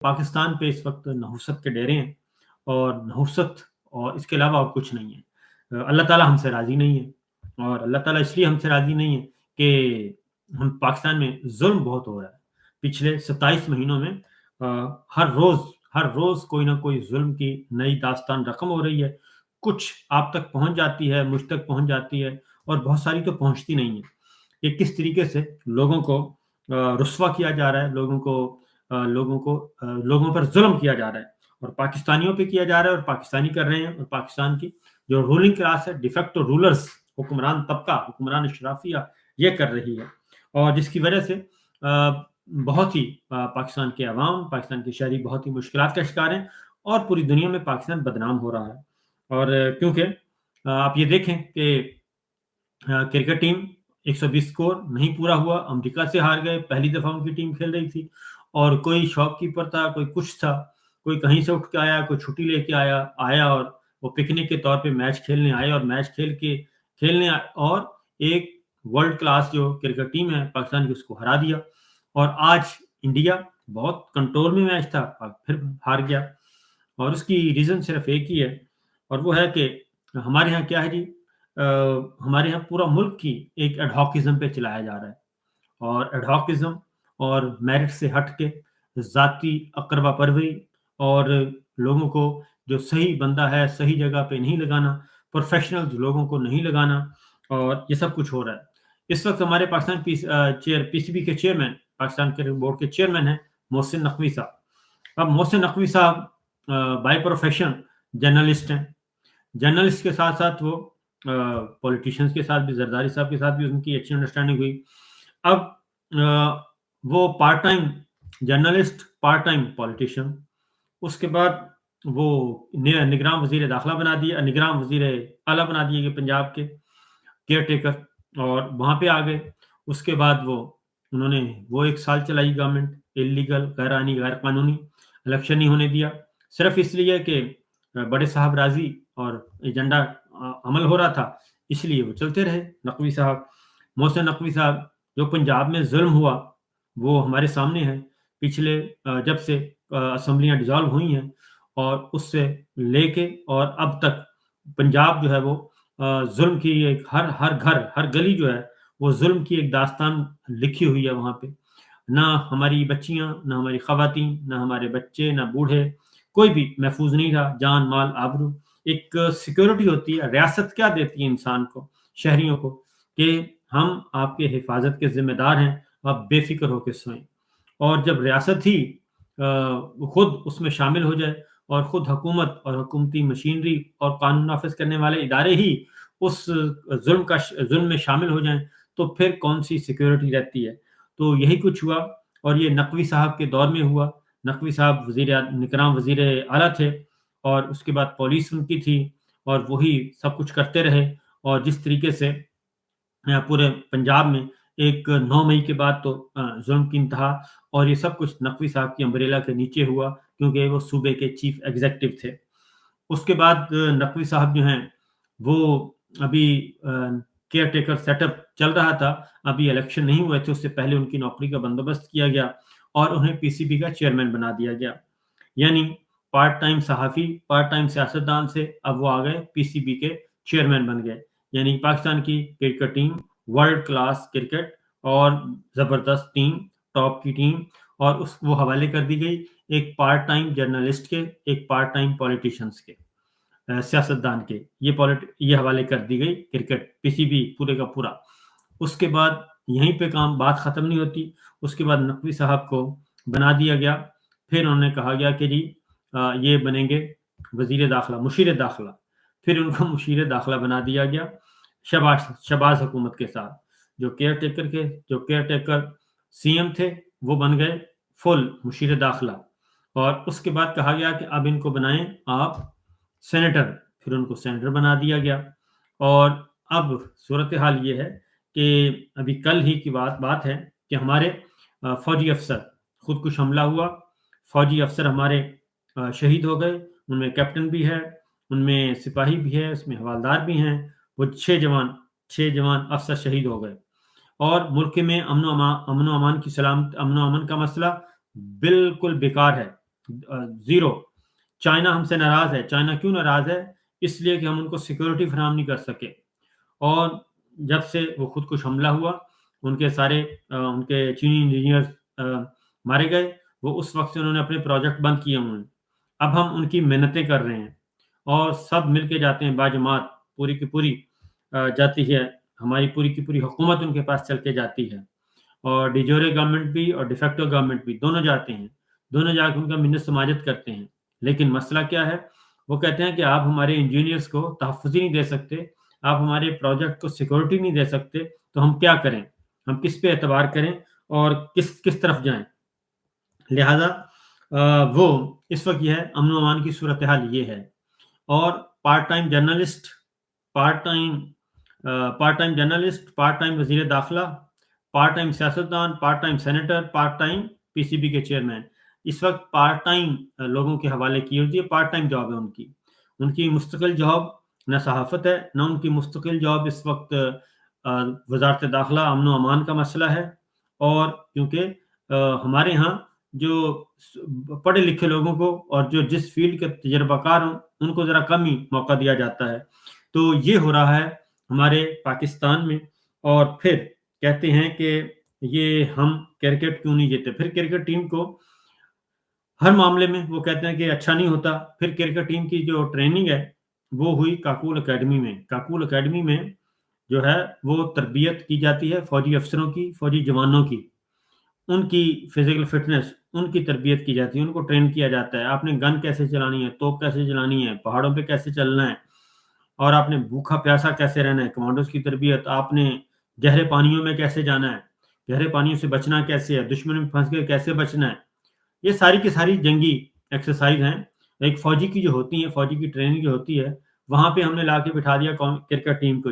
پاکستان پہ اس وقت نحوست کے ڈیرے ہیں، اور نحوست اور اس کے علاوہ اور کچھ نہیں ہے۔ اللہ تعالیٰ ہم سے راضی نہیں ہے، اور اللہ تعالیٰ اس لیے ہم سے راضی نہیں ہے کہ ہم پاکستان میں ظلم بہت ہو رہا ہے۔ پچھلے 27 مہینوں میں ہر روز کوئی نہ کوئی ظلم کی نئی داستان رقم ہو رہی ہے۔ کچھ آپ تک پہنچ جاتی ہے، مجھ تک پہنچ جاتی ہے، اور بہت ساری تو پہنچتی نہیں ہے۔ کہ کس طریقے سے لوگوں کو رسوا کیا جا رہا ہے، لوگوں پر ظلم کیا جا رہا ہے، اور پاکستانیوں پہ کیا جا رہا ہے، اور پاکستانی کر رہے ہیں، اور پاکستان کی جو رولنگ کلاس ہے، ڈیفیکٹو رولرز، حکمران طبقہ، حکمران اشرافیہ، یہ کر رہی ہے، اور جس کی وجہ سے بہت ہی پاکستان کے عوام، پاکستان کے شہری بہت ہی مشکلات کا شکار ہیں، اور پوری دنیا میں پاکستان بدنام ہو رہا ہے۔ اور کیونکہ آپ یہ دیکھیں کہ کرکٹ ٹیم 120 اسکور نہیں پورا ہوا، امریکہ سے ہار گئے، پہلی دفعہ ان کی ٹیم کھیل رہی تھی، اور کوئی شاپ کیپر تھا، کوئی کچھ تھا، کوئی کہیں سے اٹھ کے آیا، کوئی چھٹی لے کے آیا اور وہ پکنک کے طور پہ میچ کھیلنے آئے، اور میچ کھیلنے آئے، اور ایک ورلڈ کلاس جو کرکٹ ٹیم ہے پاکستان کی، اس کو ہرا دیا۔ اور آج انڈیا بہت کنٹرول میں میچ تھا، پھر ہار گیا، اور اس کی ریزن صرف ایک ہی ہے، اور وہ ہے کہ ہمارے ہاں کیا ہے جی، ہمارے ہاں پورا ملک کی ایک ایڈہاکزم پہ چلایا جا رہا ہے، اور ایڈہاکزم اور میرٹ سے ہٹ کے ذاتی اقربا پروری، اور لوگوں کو جو صحیح بندہ ہے صحیح جگہ پہ نہیں لگانا، پروفیشنل لوگوں کو نہیں لگانا، اور یہ سب کچھ ہو رہا ہے۔ اس وقت ہمارے پاکستان پی سی بی کے چیئرمین، پاکستان کرکٹ بورڈ کے چیئرمین ہیں محسن نقوی صاحب۔ اب محسن نقوی صاحب بائی پروفیشن جرنلسٹ ہیں، جرنلسٹ کے ساتھ ساتھ وہ پولیٹیشنز کے ساتھ بھی، زرداری صاحب کے ساتھ بھی ان کی اچھی انڈرسٹینڈنگ ہوئی۔ اب وہ part time journalist, part time politician, اس کے بعد وہ نگراں وزیر داخلہ بنا دیا، نگراں وزیر اعلیٰ بنا دیے گئے پنجاب کے، کیئر ٹیکر، اور وہاں پہ آ گئے۔ اس کے بعد انہوں نے ایک سال چلائی گورنمنٹ، انلیگل، غیر آئینی، غیر قانونی، الیکشن نہیں ہونے دیا، صرف اس لیے کہ بڑے صاحب راضی اور ایجنڈا عمل ہو رہا تھا، اس لیے وہ چلتے رہے نقوی صاحب۔ محسن نقوی صاحب، جو پنجاب میں ظلم ہوا وہ ہمارے سامنے ہے، پچھلے جب سے اسمبلیاں ڈیزالو ہوئی ہیں، اور اس سے لے کے اور اب تک پنجاب جو ہے وہ ظلم کی ایک ہر گھر، ہر گلی جو ہے وہ ظلم کی ایک داستان لکھی ہوئی ہے وہاں پہ۔ نہ ہماری بچیاں، نہ ہماری خواتین، نہ ہمارے بچے، نہ بوڑھے، کوئی بھی محفوظ نہیں رہا، جان مال آبرو۔ ایک سیکیورٹی ہوتی ہے، ریاست کیا دیتی ہے انسان کو، شہریوں کو، کہ ہم آپ کے حفاظت کے ذمہ دار ہیں، آپ بے فکر ہو کے سوئیں۔ اور جب ریاست ہی خود اس میں شامل ہو جائے، اور خود حکومت اور حکومتی مشینری اور قانون نافذ کرنے والے ادارے ہی اس ظلم میں شامل ہو جائیں، تو پھر کون سی سیکیورٹی رہتی ہے؟ تو یہی کچھ ہوا، اور یہ نقوی صاحب کے دور میں ہوا۔ نقوی صاحب نگراں وزیر اعلیٰ تھے، اور اس کے بعد پولیس ان کی تھی، اور وہی سب کچھ کرتے رہے، اور جس طریقے سے پورے پنجاب میں 9 مئی کے بعد تو ظلم کی انتہا، اور یہ سب کچھ نقوی صاحب کی امبریلا کے نیچے ہوا، کیونکہ وہ صوبے کے چیف ایگزیکٹو تھے۔ اس کے بعد نقوی صاحب جو ہیں وہ ابھی کیئر ٹیکر سیٹ اپ چل رہا تھا، ابھی الیکشن نہیں ہوئے تھے، اس سے پہلے ان کی نوکری کا بندوبست کیا گیا، اور انہیں پی سی بی کا چیئرمین بنا دیا گیا۔ یعنی پارٹ ٹائم صحافی، پارٹ ٹائم سیاستدان سے اب وہ آ گئے پی سی بی کے چیئرمین بن گئے۔ یعنی پاکستان کی cricket team world class cricket, اور زبردست ٹیم، ٹاپ کی ٹیم، اور وہ حوالے کر دی گئی ایک پارٹ ٹائم جرنلسٹ کے، ایک پارٹ ٹائم پولیٹیشنز کے، سیاستدان کے، یہ حوالے کر دی گئی کرکٹ، پی سی بی پورے کا پورا۔ اس کے بعد یہیں پہ بات ختم نہیں ہوتی، اس کے بعد نقوی صاحب کو بنا دیا گیا، پھر انہوں نے کہا گیا کہ جی یہ بنیں گے وزیر داخلہ، مشیر داخلہ، پھر ان کو مشیر داخلہ بنا دیا گیا شہباز حکومت کے ساتھ۔ جو کیئر ٹیکر سی ایم تھے وہ بن گئے فل مشیر داخلہ، اور اس کے بعد کہا گیا کہ اب ان کو بنائیں آپ سینیٹر، پھر ان کو سینیٹر بنا دیا گیا۔ اور اب صورتحال یہ ہے کہ ابھی کل ہی کی بات ہے کہ ہمارے فوجی افسر، خودکش حملہ ہوا، فوجی افسر ہمارے شہید ہو گئے، ان میں کیپٹن بھی ہے، ان میں سپاہی بھی ہے، اس میں حوالدار بھی ہیں، وہ 6 جوان افسر شہید ہو گئے۔ اور ملک میں امن و امان کی سلامت، امن و امن کا مسئلہ بالکل بیکار ہے، زیرو. چائنا ہم سے ناراض ہے. چائنا کیوں ناراض ہے؟ اس لیے کہ ہم ان کو سیکورٹی فراہم نہیں کر سکے. اور جب سے وہ خود کش حملہ ہوا، ان کے سارے ان کے چینی انجینئر مارے گئے، وہ اس وقت سے انہوں نے اپنے پروجیکٹ بند کیے ہوئے ہیں. اب ہم ان کی محنتیں کر رہے ہیں اور سب مل کے جاتے ہیں باجماعت، پوری کی پوری جاتی ہے. ہماری پوری کی پوری حکومت ان کے پاس چل کے جاتی ہے، اور ڈیجورے گورنمنٹ بھی اور ڈیفیکٹو گورنمنٹ بھی دونوں جاتے ہیں. دونوں جا کے ان کا منت سماجت کرتے ہیں. لیکن مسئلہ کیا ہے؟ وہ کہتے ہیں کہ آپ ہمارے انجینئرس کو تحفظ ہی نہیں دے سکتے، آپ ہمارے پروجیکٹ کو سیکورٹی نہیں دے سکتے، تو ہم کیا کریں؟ ہم کس پہ اعتبار کریں اور کس طرف جائیں؟ لہذا وہ اس وقت یہ ہے، امن و امان کی صورتحال یہ ہے. اور part time journalist, part time journalist, part time وزیر داخلہ، پارٹ ٹائم سیاستدان، part time senator, part time P C B کے چیئرمین اس وقت پارٹ ٹائم لوگوں کے حوالے کی ہوتی ہے. پارٹ ٹائم جاب ہے ان کی مستقل جاب نہ صحافت ہے، نہ ان کی مستقل جاب اس وقت وزارت داخلہ امن و امان کا مسئلہ ہے. اور کیونکہ ہمارے ہاں جو پڑھے لکھے لوگوں کو اور جو جس فیلڈ کے تجربہ کار ہوں ان کو ذرا کم ہی موقع دیا جاتا ہے. تو یہ ہو رہا ہے ہمارے پاکستان میں. اور پھر کہتے ہیں کہ یہ ہم کرکٹ کیوں نہیں جیتے. پھر کرکٹ ٹیم کو ہر معاملے میں وہ کہتے ہیں کہ اچھا نہیں ہوتا. پھر کرکٹ ٹیم کی جو ٹریننگ ہے وہ ہوئی کاکول اکیڈمی میں. کاکول اکیڈمی میں جو ہے وہ تربیت کی جاتی ہے فوجی افسروں کی، فوجی جوانوں کی. ان کی فزیکل فٹنس، ان کی تربیت کی جاتی ہے، ان کو ٹرین کیا جاتا ہے. آپ نے گن کیسے چلانی ہے، توپ کیسے چلانی ہے، پہاڑوں پہ کیسے چلنا ہے، اور آپ نے بھوکا پیاسا کیسے رہنا ہے. کمانڈوز کی تربیت. آپ نے گہرے پانیوں میں کیسے جانا ہے، گہرے پانیوں سے بچنا کیسے ہے، دشمن میں پھنس کے کیسے بچنا ہے. یہ ساری کی ساری جنگی ایکسرسائز ہیں. ایک فوجی کی جو ہوتی ہیں، فوجی کی ٹریننگ جو ہوتی ہے، وہاں پہ ہم نے لا کے بٹھا دیا کرکٹ ٹیم کو.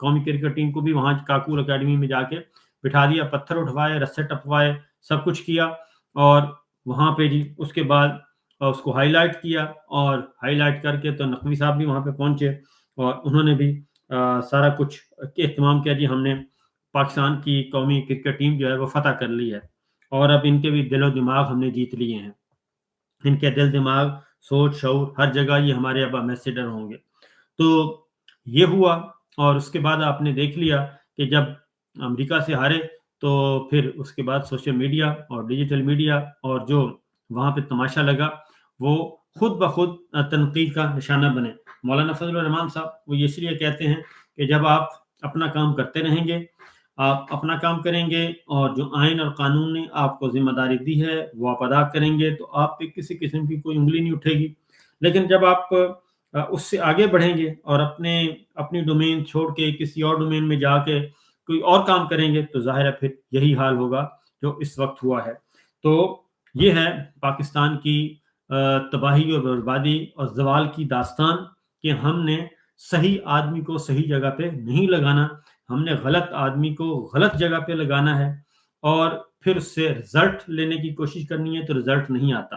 قومی کرکٹ ٹیم کو بھی وہاں کاکول اکیڈمی میں جا کے بٹھا دیا. پتھر اٹھوائے، رسے ٹپوائے، سب کچھ کیا. اور وہاں پہ اس کے بعد اس کو ہائی لائٹ کیا، اور ہائی لائٹ کر کے تو نقوی صاحب بھی وہاں پہ پہنچے اور انہوں نے بھی سارا کچھ اہتمام کیا. ہم نے پاکستان کی قومی کرکٹ ٹیم جو ہے وہ فتح کر لی ہے، اور اب ان کے بھی دل و دماغ ہم نے جیت لیے ہیں. ان کے دل، دماغ، سوچ، شعور ہر جگہ یہ ہمارے اب ایمبیسیڈر ہوں گے. تو یہ ہوا. اور اس کے بعد آپ نے دیکھ لیا کہ جب امریکہ سے ہارے تو پھر اس کے بعد سوشل میڈیا اور ڈیجیٹل میڈیا اور جو وہاں پہ تماشا لگا وہ خود بخود تنقید کا نشانہ بنے. مولانا فضل الرحمان صاحب وہ اس لیے کہتے ہیں کہ جب آپ اپنا کام کرتے رہیں گے، آپ اپنا کام کریں گے، اور جو آئین اور قانون نے آپ کو ذمہ داری دی ہے وہ آپ ادا کریں گے، تو آپ پہ کسی قسم کی کوئی انگلی نہیں اٹھے گی. لیکن جب آپ اس سے آگے بڑھیں گے اور اپنی ڈومین چھوڑ کے کسی اور ڈومین میں جا کے کوئی اور کام کریں گے، تو ظاہر ہے پھر یہی حال ہوگا جو اس وقت ہوا ہے. تو یہ ہے پاکستان کی تباہی اور بربادی اور زوال کی داستان، کہ ہم نے صحیح آدمی کو صحیح جگہ پہ نہیں لگانا، ہم نے غلط آدمی کو غلط جگہ پہ لگانا ہے، اور پھر اس سے رزلٹ لینے کی کوشش کرنی ہے تو رزلٹ نہیں آتا.